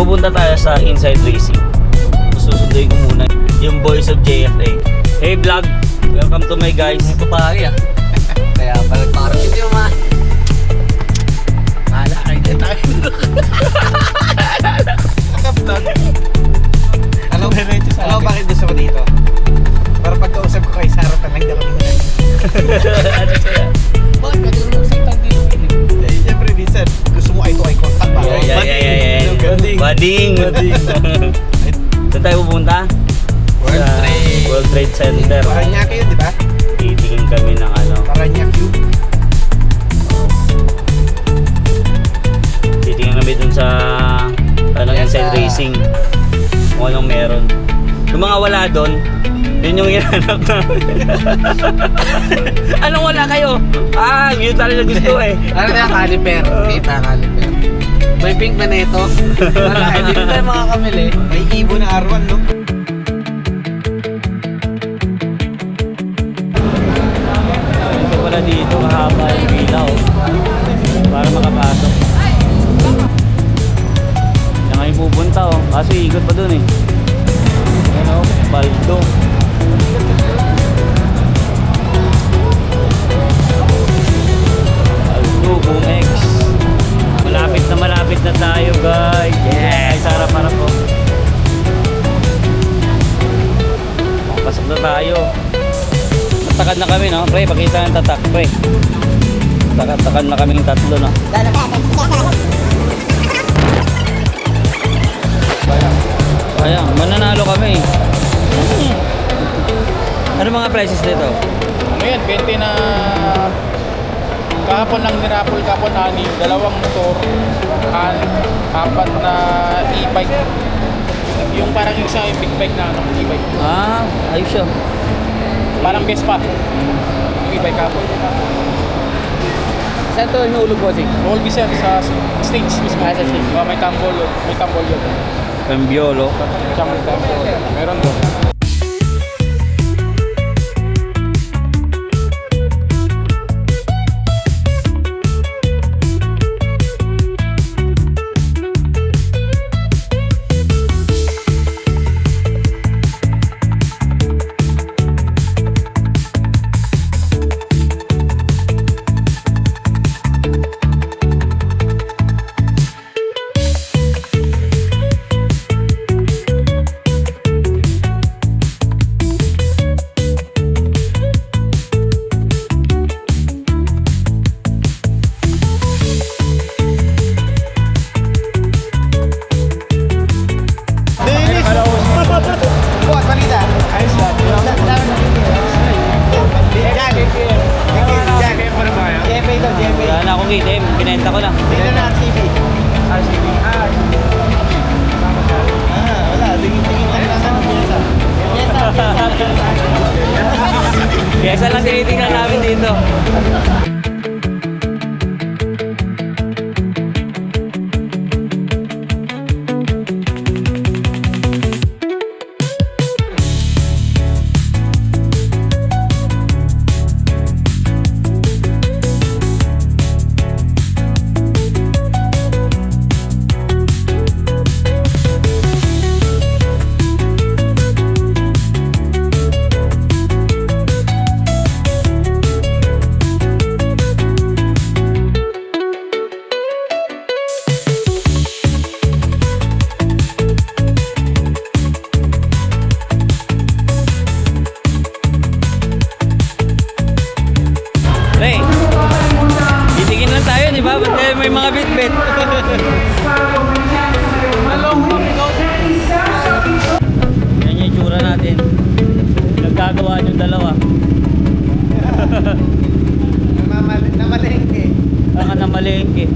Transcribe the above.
pupunta tayo sa Inside Racing. Susunduin ko muna yung boys of JFA. Hey vlog, welcome to my guys. May papaya. Kaya pala parang hindi naman. Hala, ay din tayo. Nakaplan. Alam bakit gusto ko dito? Para pagkausap ko kay Sarah, tanay na kami na. Ano siya? Bakit ka din magsitan dito? Eh, siyempre, minsan, gusto mo eye-to-eye contact ba? Bading. Saan tayo pupunta? World Trade Center. Paranaque yun, di ba? Titingin kami ng ano. Paranaque yun. Titingin kami dun sa Inside Racing. Kung anong meron. Yung mga wala dun, yun yung hinahanap namin. Anong wala kayo? Yun talaga gusto eh. Ano na caliper? Kita caliper. May pink na nito. Wala, hindi na tayo makakamili. May ibo na R1, no? Ito pala dito, mahaba yung pila oh. Para makapasok. Yan nga yung pupunta oh. Kaso ikot pa dun eh. Ano, Baldo. Baldo, Bumex. Malapit na tayo guys. Yes! Harap-harap po. Pasok na tayo. Takad na kami no, pre, pakita ng tatak, pre. Takad na kaming tatlo no. Ayan, mananalo kami. Ano mga prices nito? Ano yan, 20 na kahapon lang nirapol, kahapon ani, dalawang motor, apat na e-bike. Yung parang yung isa yung big bike na ano, e-bike. Ayos siya. Parang Vespa. Yung e-bike kahapon. Saan to hinulog po, Sig? All sir sa stage mismo. Sa stage. May tambol yun. May tambol yun. Pembiolo. Siya may tambol. Meron doon. Buat balita. Ayos lang. JFA daw, JFA. Wala na akong item, binenta ko na. Dito na RCB. RCB. Wala. Tingin-tingin lang nasa ng pyesa. Pyesa lang tinitingnan namin dito. Pre, titingin lang tayo, di ba? Ba't kaya may mga bit-bit? Yan yung itsura natin. Nagkagawa yung dalawa. Namalengke. Baka na malengke.